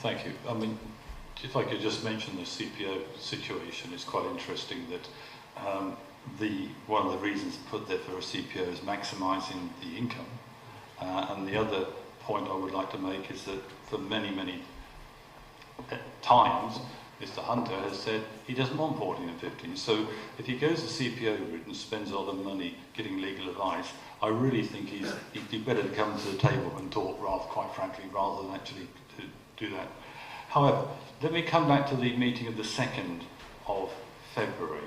Thank you. I mean, if I could just mention the CPO situation, it's quite interesting that one of the reasons put there for a CPO is maximising the income. And the other point I would like to make is that for many, many times, Mr. Hunter has said he doesn't want 14 and 15. So if he goes the CPO route and spends all the money getting legal advice, I really think he'd be better to come to the table and talk, quite frankly, rather than actually do that. However, let me come back to the meeting of the 2nd of February.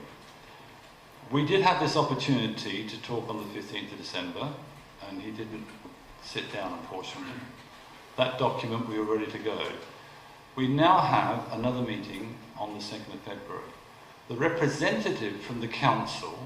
We did have this opportunity to talk on the 15th of December, and he didn't sit down, unfortunately. That document, we were ready to go. We now have another meeting on the 2nd of February. The representative from the council,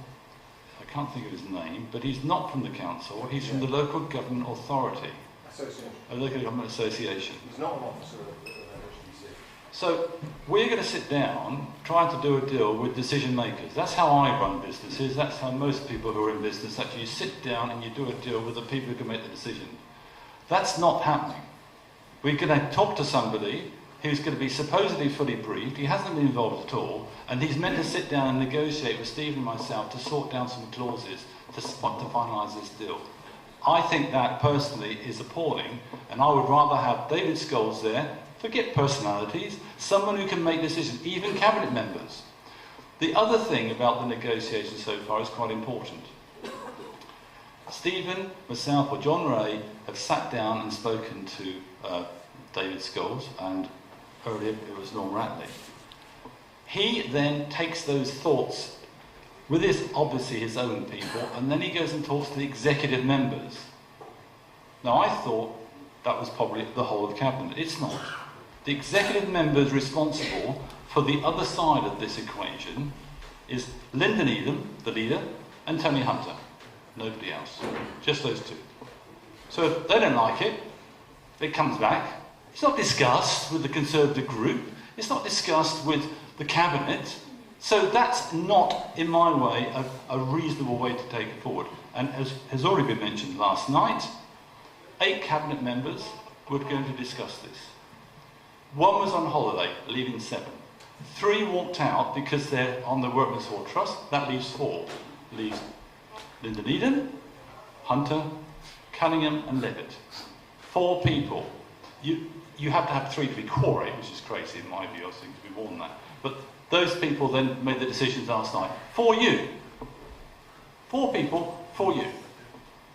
I can't think of his name, but he's not from the council, he's from the local government authority. Association. A local government association. He's not an officer of the HDC. So we're going to sit down trying to do a deal with decision makers. That's how I run businesses, that's how most people who are in business actually, you sit down and you do a deal with the people who can make the decision. That's not happening. We're going to talk to somebody who's going to be supposedly fully briefed, he hasn't been involved at all, and he's meant to sit down and negotiate with Steve and myself to sort down some clauses to finalise this deal. I think that personally is appalling, and I would rather have David Scholes there, forget personalities, someone who can make decisions, even cabinet members. The other thing about the negotiations so far is quite important. Stephen, myself, or John Ray have sat down and spoken to David Scholes, and earlier it was Norm Ratley. He then takes those thoughts with obviously his own people, and then he goes and talks to the executive members. Now I thought that was probably the whole of Cabinet. It's not. The executive members responsible for the other side of this equation is Linda Needham, the leader, and Tony Hunter. Nobody else. Just those two. So if they don't like it, it comes back. It's not discussed with the Conservative group. It's not discussed with the Cabinet. So that's not, in my way, a reasonable way to take it forward. And as has already been mentioned last night, 8 Cabinet members were going to discuss this. 1 was on holiday, leaving 7. 3 walked out because they're on the Workmen's Hall Trust. That leaves 4. Leaves Linda Needham, Hunter, Cunningham and Levitt. 4 people. You have to have 3 to be quorum, which is crazy in my view. I think to be more than that. But those people then made the decisions last night. For you. 4 people, for you.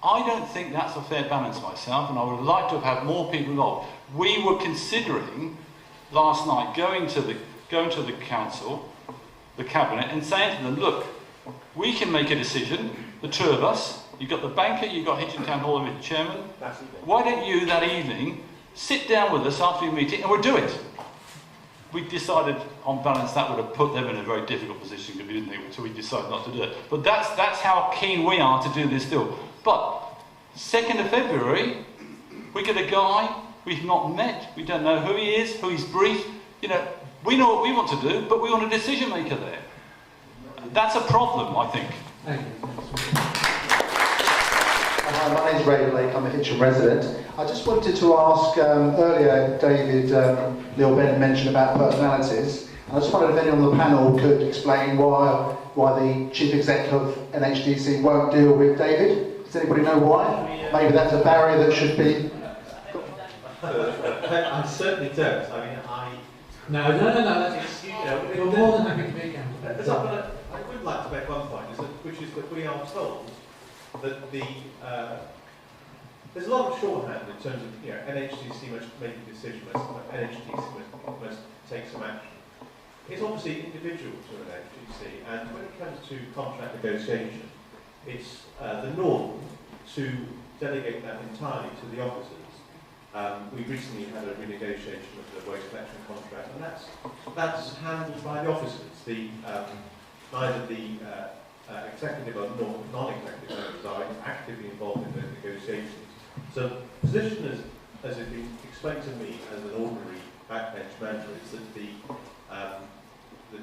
I don't think that's a fair balance myself, and I would like to have had more people involved. We were considering last night going to the council, the cabinet, and saying to them, look, we can make a decision, the 2 of us. You've got the banker, you've got Hitchin Town Hall with the chairman. Why don't you that evening sit down with us after your meeting and we'll do it? We decided on balance that would have put them in a very difficult position, didn't it? So we decided not to do it. But that's how keen we are to do this deal. But 2nd of February, we get a guy we've not met, we don't know who he is, who he's briefed. You know, we know what we want to do, but we want a decision maker there. That's a problem, I think. Thank you. Hi, my name's Ray Blake, I'm a Hitchin resident. I just wanted to ask, earlier David, Neil Bennett mentioned about personalities. I just wondered if anyone on the panel could explain why the Chief Exec of NHDC won't deal with David. Does anybody know why? Maybe that's a barrier that should be... I certainly don't. I mean, No, that's... We're more than happy to be accountable. I would like to make one point, which is that we are told that there's a lot of shorthand in terms of, NHDC must make a decision, NHDC must take some action. It's obviously individual to an NHDC, and when it comes to contract negotiation, it's the norm to delegate that entirely to the officers. We recently had a renegotiation of the waste collection contract, and that's handled by the officers. Neither the executive or non-executive members are actively involved in those negotiations. So the position, as it's been explained to me as an ordinary backbench member, is that the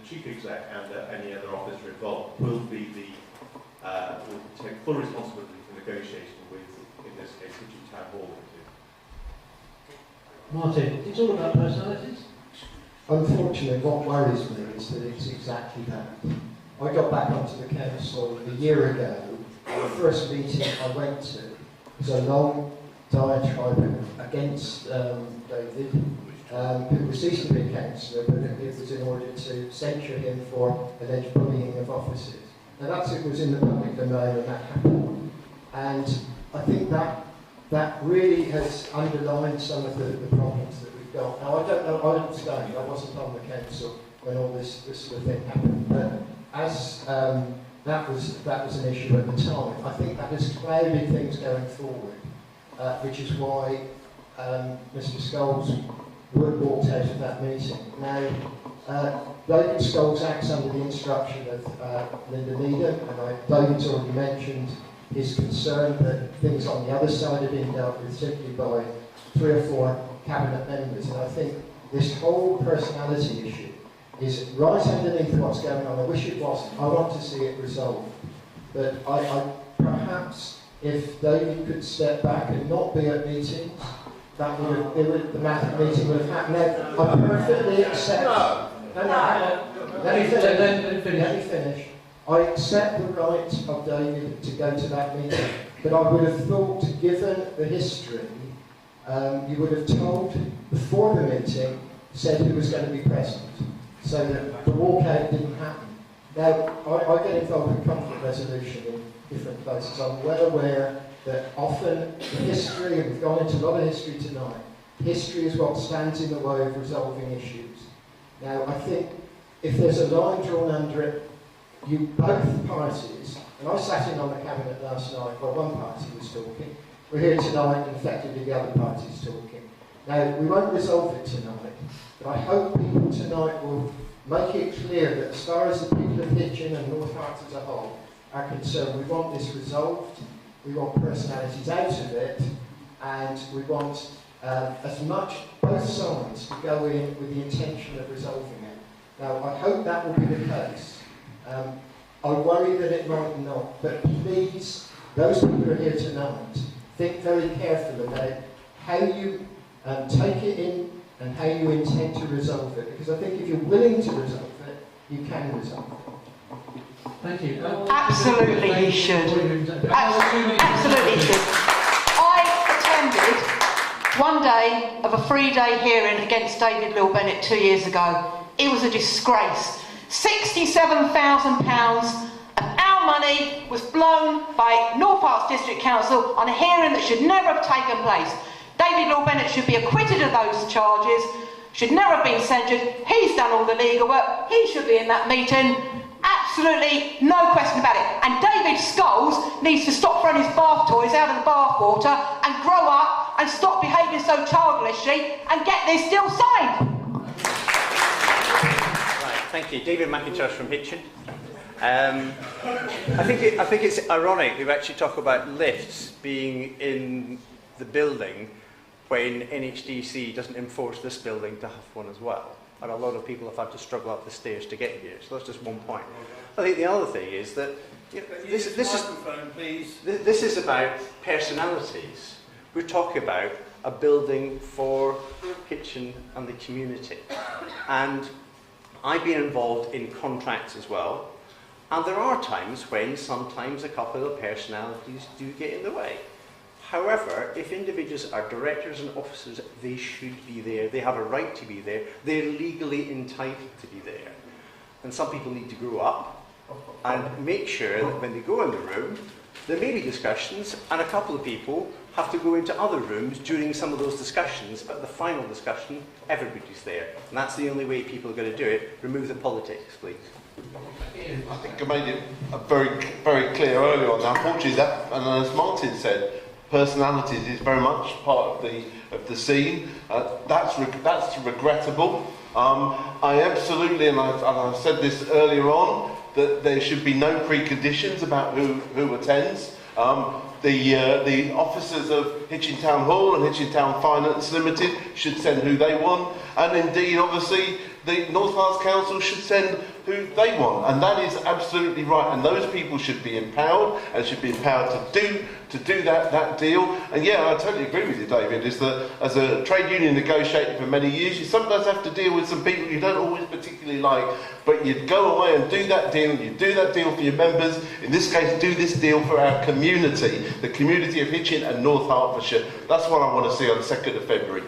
chief exec and any other officer involved will take full responsibility for negotiation with, in this case, Hitchin Town Hall. Martin, it's all about personalities. Unfortunately, what worries me is that it's exactly that. I got back onto the council a year ago. The first meeting I went to was a long diatribe against David, who was ceased to be a councillor, but it was in order to censure him for alleged bullying of officers. Now it was in the public domain and that happened. And I think that really has underlined some of the problems that we've got. Now I don't know, I don't stay, I wasn't on the council when all this sort of thing happened, but as that was an issue at the time, I think that has clouded things going forward, which is why Mr. Scholes walked out of that meeting. Now, David Scholes acts under the instruction of Linda Needham, and David's already mentioned his concern that things on the other side are being dealt with simply by 3 or 4 cabinet members. And I think this whole personality issue is right underneath what's going on. I wish it wasn't. I want to see it resolved. But I perhaps, if David could step back and not be at meetings, that the matter meeting would have happened. Now, I perfectly accept. Let me finish. I accept the right of David to go to that meeting, but I would have thought, given the history, you would have told before the meeting, said who was going to be present, so that the walkout didn't happen. Now, I get involved in conflict resolution in different places. I'm well aware that often the history, and we've gone into a lot of history tonight, history is what stands in the way of resolving issues. Now, I think if there's a line drawn under it, you both parties, and I sat in on the cabinet last night while one party was talking, we're here tonight and effectively the other party's talking. Now, we won't resolve it tonight, but I hope people tonight will make it clear that as far as the people of Hitchin and North Herts as a whole are concerned, we want this resolved, we want personalities out of it, and we want as much both sides to go in with the intention of resolving it. Now, I hope that will be the case. I worry that it might not, but please, those people who are here tonight, think very carefully about how you take it in and how you intend to resolve it, because I think if you're willing to resolve it, you can resolve it. Thank you. Absolutely he should. Absolutely he should. I attended one day of a 3-day hearing against David Lill Bennett 2 years ago. It was a disgrace. £67,000 of our money was blown by North Herts District Council on a hearing that should never have taken place. David Lill Bennett should be acquitted of those charges, should never have been censured. He's done all the legal work. He should be in that meeting. Absolutely no question about it. And David Scholes needs to stop throwing his bath toys out of the bath water and grow up and stop behaving so childishly and get this deal signed. Thank you. David McIntosh from Hitchin. I think it's ironic we actually talk about lifts being in the building when NHDC doesn't enforce this building to have one as well. And a lot of people have had to struggle up the stairs to get here. So that's just one point. I think the other thing is that this is about personalities. We're talking about a building for Hitchin and the community. And I've been involved in contracts as well, and there are times when sometimes a couple of personalities do get in the way. However, if individuals are directors and officers, they should be there. They have a right to be there. They're legally entitled to be there. And some people need to grow up and make sure that when they go in the room, there may be discussions, and a couple of people have to go into other rooms during some of those discussions, but the final discussion, everybody's there. And that's the only way people are going to do it. Remove the politics, please. I think I made it very, very clear earlier on. Now, unfortunately, that, and as Martin said, personalities is very much part of the scene. That's regrettable. I absolutely, and I said this earlier on, that there should be no preconditions about who attends. The officers of Hitchin Town Hall and Hitchin Town Finance Limited should send who they want, and indeed, obviously, the North Herts Council should send who they want, and that is absolutely right. And those people should be empowered and should be empowered to do that deal. And yeah, I totally agree with you, David. Is that as a trade union negotiator for many years, you sometimes have to deal with some people you don't always particularly like, but you go away and do that deal. You do that deal for your members. In this case, do this deal for our community, the community of Hitchin and North Hertfordshire. That's what I want to see on the 2nd of February.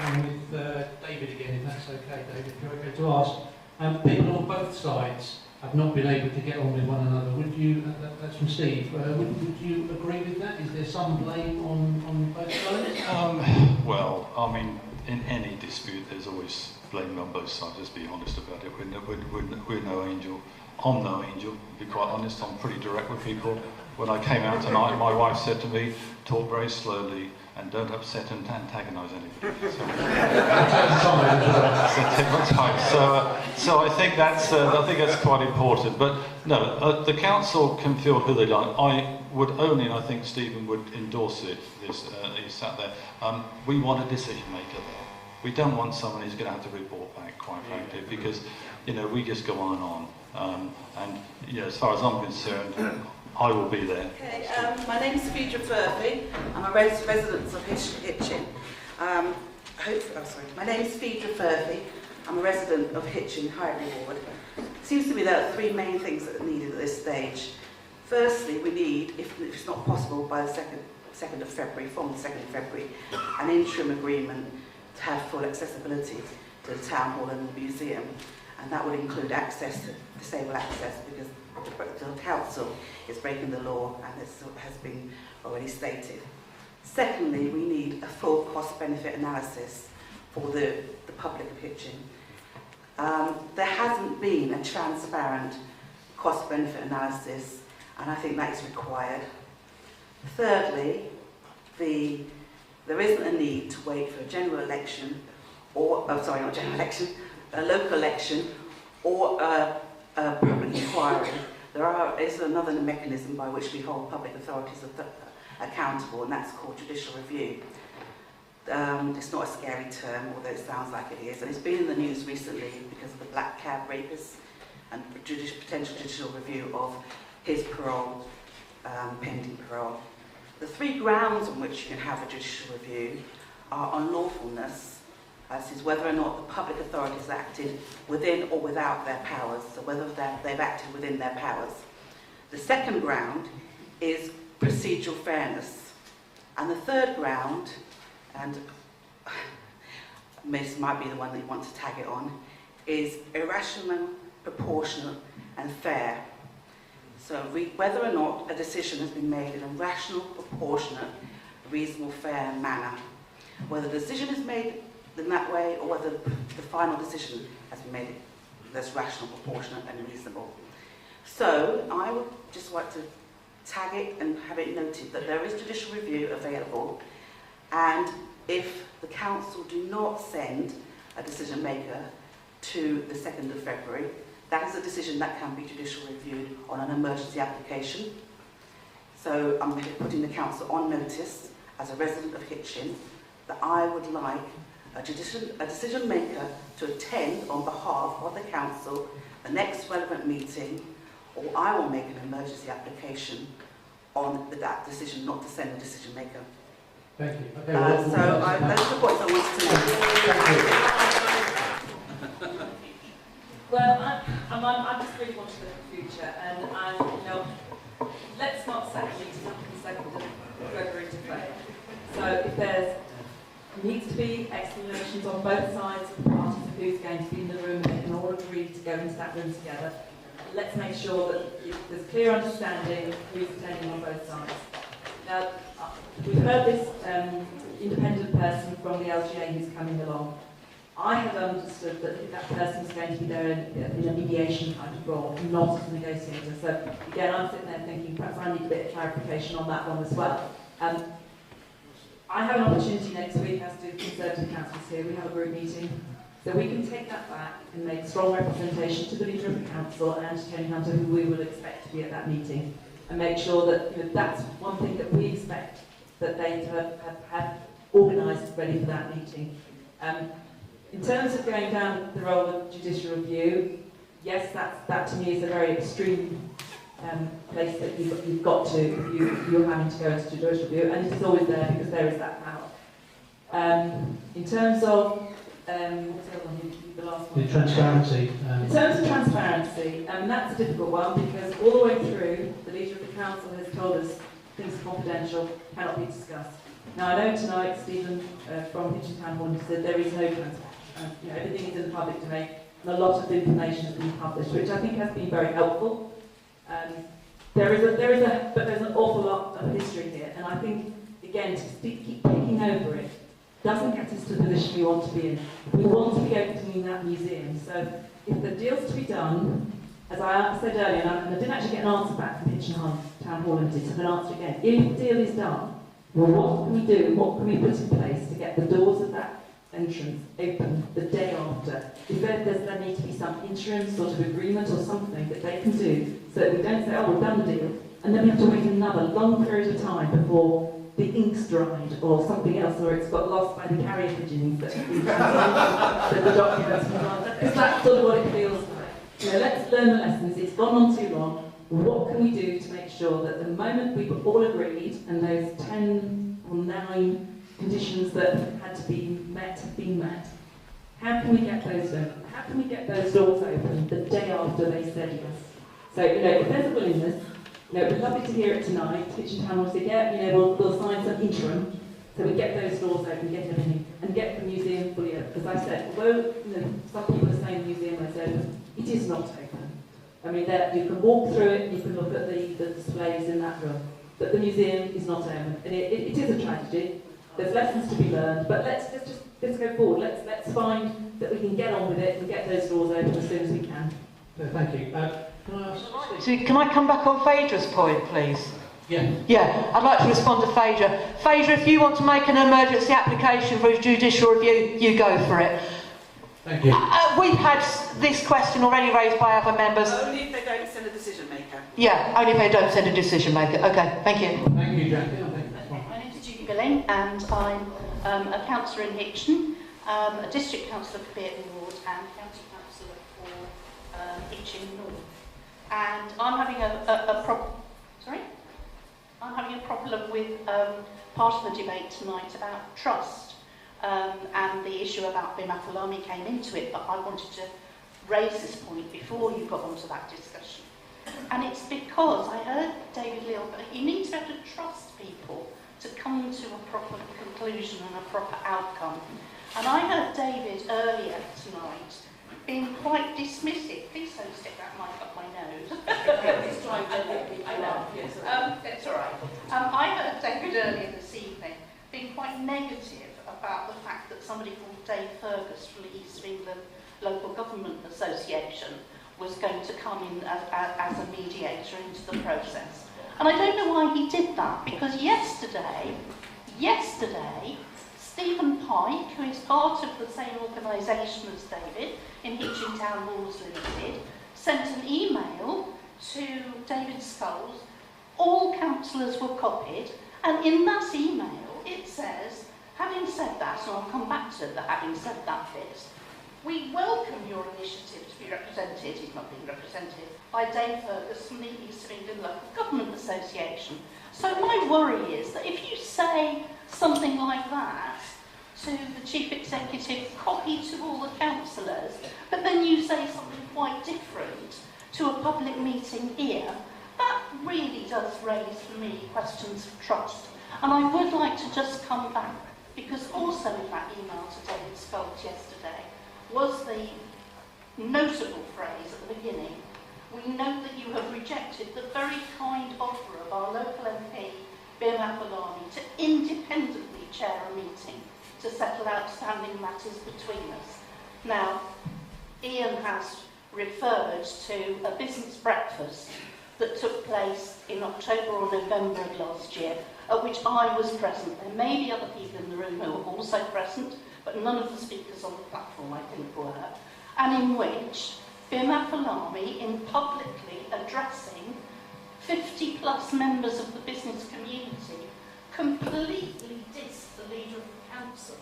With David again, if that's okay, David, if you're okay to ask. People on both sides have not been able to get on with one another. Would you, that's from Steve, would you agree with that? Is there some blame on both sides? Well, I mean, in any dispute, there's always blame on both sides. Let's be honest about it. We're no angel. I'm no angel, to be quite honest. I'm pretty direct with people. When I came out tonight, my wife said to me, talk very slowly and don't upset and antagonise anybody. So I think that's quite important. But no, the council can feel who they like. I would only, and I think Stephen would endorse it. He sat there. We want a decision maker there. We don't want someone who's going to have to report back, quite frankly, because we just go on and on. And as far as I'm concerned, I will be there. Okay, my name is Phaedra Furphy. I'm a resident of Hitchin. My name is Phaedra Furphy. I'm a resident of Hitchin, Highbury Ward. It seems to me there are three main things that are needed at this stage. Firstly, we need, if it's not possible by the 2nd of February, from the 2nd of February, an interim agreement to have full accessibility to the town hall and the museum. And that would include access, disabled access, because the council is breaking the law, and this has been already stated. Secondly, we need a full cost-benefit analysis for the public of Hitchin. There hasn't been a transparent cost-benefit analysis, and I think that is required. Thirdly, there isn't a need to wait for a general election, a local election, or a public inquiry. There is another mechanism by which we hold public authorities accountable, and that's called judicial review. It's not a scary term, although it sounds like it is, and it's been in the news recently because of the black cab rapist and potential judicial review of his parole, pending parole. The three grounds on which you can have a judicial review are unlawfulness, as is whether or not the public authorities acted within or without their powers, so whether they've acted within their powers. The second ground is procedural fairness. And the third ground, and this might be the one that you want to tag it on, is irrational, proportionate and fair. So whether or not a decision has been made in a rational, proportionate, reasonable, fair manner. Whether the decision is made in that way, or whether the final decision has been made that's rational, proportionate and reasonable. So I would just like to tag it and have it noted that there is judicial review available, and if the council do not send a decision maker to the 2nd of February, that is a decision that can be judicially reviewed on an emergency application. So I'm putting the council on notice as a resident of Hitchin that I would like a decision maker to attend on behalf of the council the next relevant meeting, or I will make an emergency application on that decision not to send a decision maker. Thank you. Okay, those are the points I wanted to make. Well, I'm just really wanting to look at the future, and let's not set a meeting up in the 2nd of February to fail. So if there needs to be explanations on both sides of the parties of who's going to be in the room, and they can all agree to go into that room together. Let's make sure that there's clear understanding of who's attending on both sides. Now, we've heard this independent person from the LGA who's coming along. I have understood that that person is going to be there in a mediation kind of role, not as a negotiator. So again, I'm sitting there thinking perhaps I need a bit of clarification on that one as well. I have an opportunity next week, as do the Conservative councillors here. We have a group meeting, so we can take that back and make strong representation to the leader of the council and to Tony Hunter, who we will expect to be at that meeting, and make sure that that's one thing that we expect that they have organised ready for that meeting. In terms of going down the role of judicial review, yes, that to me is a very extreme place that you've got to if you're having to go into judicial review, and it is always there because there is that power. In terms of what's the other one? The last one. The transparency. In terms of transparency, that's a difficult one because all the way through, the leader of the council has told us things are confidential, cannot be discussed. Now I know tonight Stephen from Hitchin Town Hall said there is no transparency. Everything is in the public domain, and a lot of the information has been published, which I think has been very helpful. But there's an awful lot of history here, and I think again to keep picking over it doesn't get us to the position we want to be in. We want to be opening that museum. So if the deal's to be done, as I said earlier, and I didn't actually get an answer back from Hitchin Town Hall Limited, so I'm going to answer again. If the deal is done, well, what can we do? What can we put in place to get the doors of that entrance open the day after? If there needs to be some interim sort of agreement or something that they can do, so that we don't say, oh, we've done the deal, and then we have to wait another long period of time before the ink's dried or something else, or it's got lost by the carrier pigeons that the documents move on. Because that's sort of what it feels like. Let's learn the lessons. It's gone on too long. What can we do to make sure that the moment we've all agreed, and those 10 or 9 conditions that had to be met have been met, how can we get those done? How can we get those doors open the day after they said yes? So, if there's a willingness, it'd be lovely to hear it tonight. Hitchin Town will say, yeah, we'll sign some interim, so we get those doors open, get everything, and get the museum fully open. As I said, although some people are saying the museum is open, it is not open. I mean, you can walk through it, you can look at the displays in that room, but the museum is not open. And it is a tragedy. There's lessons to be learned, but let's go forward. Let's find that we can get on with it and get those doors open as soon as we can. Thank you. Can I ask? So can I come back on Phaedra's point, please? Yeah. Yeah, I'd like to respond to Phaedra. Phaedra, if you want to make an emergency application for a judicial review, you go for it. Thank you. We've had this question already raised by other members. Only if they don't send a decision maker. Yeah, only if they don't send a decision maker. Okay, thank you. Thank you, Jackie. My name is Judy Billing, and I'm a councillor in Hitchin, a district councillor for Bearton Ward, and county councillor for Hitchin North. And I'm having a problem. Sorry, I'm having a problem with part of the debate tonight about trust, and the issue about Bimathalami came into it. But I wanted to raise this point before you got onto that discussion. And it's because I heard David Leal, but you need to be able to trust people to come to a proper conclusion and a proper outcome. And I heard David earlier tonight being quite dismissive. Please don't stick that mic up my nose. It's all right. I heard David earlier this evening being quite negative about the fact that somebody called Dave Fergus from the East of England Local Government Association was going to come in as a mediator into the process. And I don't know why he did that, because yesterday, Stephen Pike, who is part of the same organisation as David, in Hitchin Town Halls Limited, sent an email to David Scholes. All councillors were copied, and in that email it says, having said that, and I'll come back to the having said that bit, we welcome your initiative to be represented, he's not being represented, by Dave Fergus from the East of England Local Government Association. So my worry is that if you say something like that to the Chief Executive, copy to all the councillors, but then you say something quite different to a public meeting here, that really does raise for me questions of trust. And I would like to just come back, because also in that email to David Scholes yesterday was the notable phrase at the beginning, we note that you have rejected the very kind offer of our local MP, Bimathalami, to independently chair a meeting to settle outstanding matters between us. Now, Ian has referred to a business breakfast that took place in October or November of last year, at which I was present. There may be other people in the room who were also present, but none of the speakers on the platform, I think, were. And in which Bimathalami, in publicly addressing 50+ members of the business community, completely dissed the leader of the council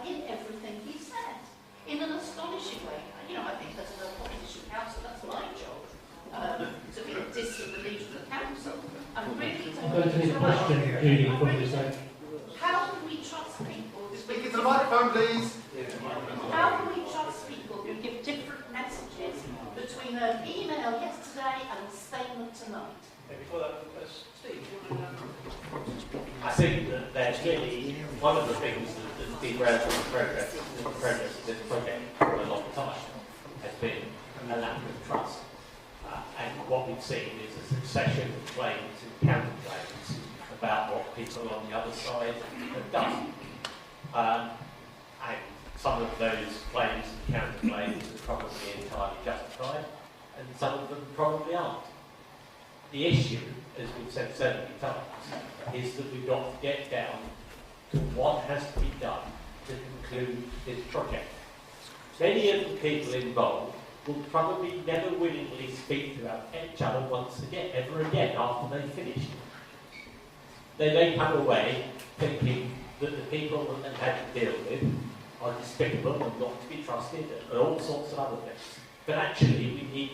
in everything he said. in an astonishing way. You know, I think as an opposition council, that's my job, to be disbelief of the council. And really, I'm going to need a question, Judy, from this side. how can we trust people? Speak into the microphone, please. How can we trust people who give different messages between an email yesterday and a statement tonight? Before that, Steve, I think that there's clearly one of the things that's been relative to progress of this project for a long time has been a lack of trust. And what we've seen is a succession of claims and counterclaims about what people on the other side have done. And some of those claims and counterclaims are probably entirely justified, and some of them probably aren't. The issue, as we've said so many times, is that we've got to get down to what has to be done to conclude this project. Many of the people involved will probably never willingly speak to each other once again, ever again, after they've finished. They may come away thinking that the people that they've had to deal with are despicable and not to be trusted and all sorts of other things. But actually we need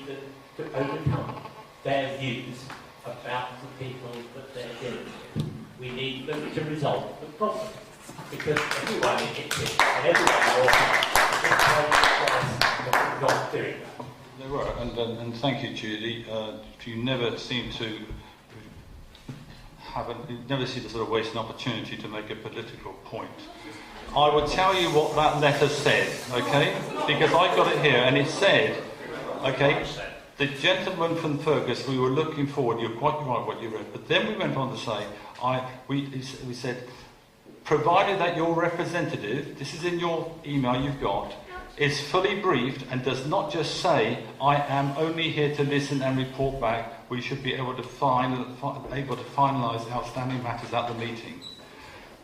to overcome their views about the people that they're dealing with. We need them to resolve the problem. Because everyone in Hitchin and everyone else is not doing that. There were, and thank you, Judy. You never seem to you never seem to sort of waste an opportunity to make a political point. I would tell you what that letter said, okay? Because I got it here, and it said, okay, the gentleman from Fergus, we were looking forward, you're quite right what you read, but then we went on to say, we said, provided that your representative, this is in your email you've got, is fully briefed and does not just say, I am only here to listen and report back, we should be able to finalise outstanding matters at the meeting.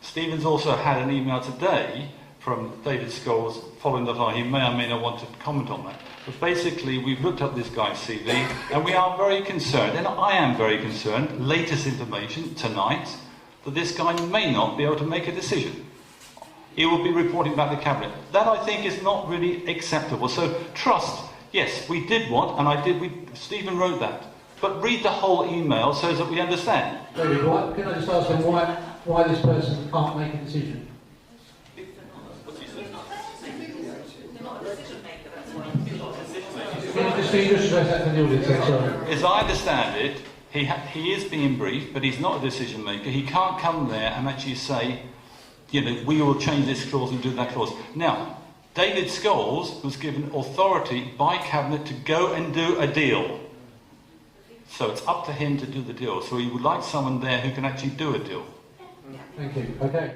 Stephen's also had an email today from David Scholes following the line. He may or may not want to comment on that. But basically, we've looked up this guy's CV and we are very concerned, and I am very concerned, latest information tonight, that this guy may not be able to make a decision. He will be reporting back to the Cabinet. That, I think, is not really acceptable. So, trust, yes, we did want, and Stephen wrote that. But read the whole email so that we understand. David, can I just ask him why this person can't make a decision? As I understand it, he is being briefed, but he's not a decision maker. He can't come there and actually say, you know, we will change this clause and do that clause. Now, David Scholes was given authority by Cabinet to go and do a deal. So it's up to him to do the deal. So he would like someone there who can actually do a deal. Thank you. Okay.